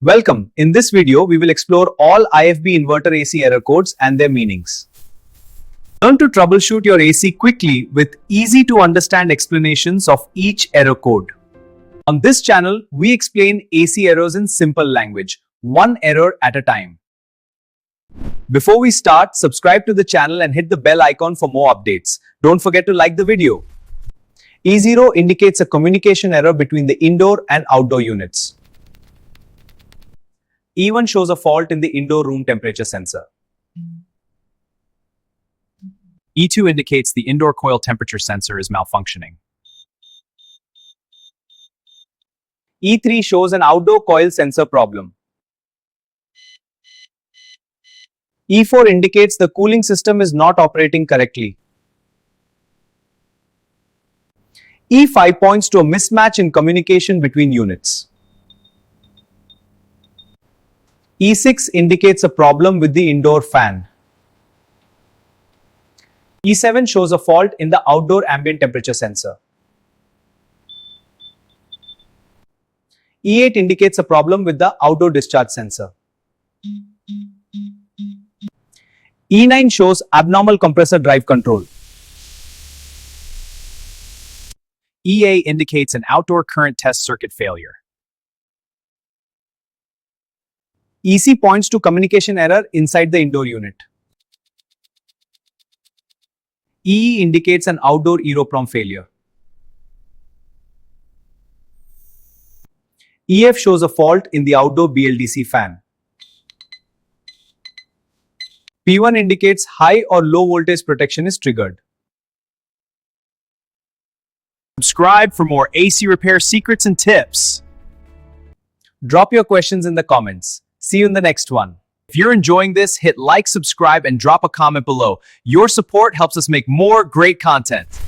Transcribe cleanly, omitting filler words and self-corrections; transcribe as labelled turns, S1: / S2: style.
S1: Welcome. In this video, we will explore all IFB Inverter AC error codes and their meanings. Learn to troubleshoot your AC quickly with easy to understand explanations of each error code. On this channel, we explain AC errors in simple language, one error at a time. Before we start, subscribe to the channel and hit the bell icon for more updates. Don't forget to like the video. E0 indicates a communication error between the indoor and outdoor units. E1 shows a fault in the indoor room temperature sensor.
S2: E2 indicates the indoor coil temperature sensor is malfunctioning.
S1: E3 shows an outdoor coil sensor problem. E4 indicates the cooling system is not operating correctly. E5 points to a mismatch in communication between units. E6 indicates a problem with the indoor fan. E7 shows a fault in the outdoor ambient temperature sensor. E8 indicates a problem with the outdoor discharge sensor. E9 shows abnormal compressor drive control.
S2: E8 indicates an outdoor current test circuit failure.
S1: EC points to communication error inside the indoor unit. EE indicates an outdoor EEPROM failure. EF shows a fault in the outdoor BLDC fan. P1 indicates high or low voltage protection is triggered.
S2: Subscribe for more AC repair secrets and tips.
S1: Drop your questions in the comments. See you in the next one.
S2: If you're enjoying this, hit like, subscribe, and drop a comment below. Your support helps us make more great content.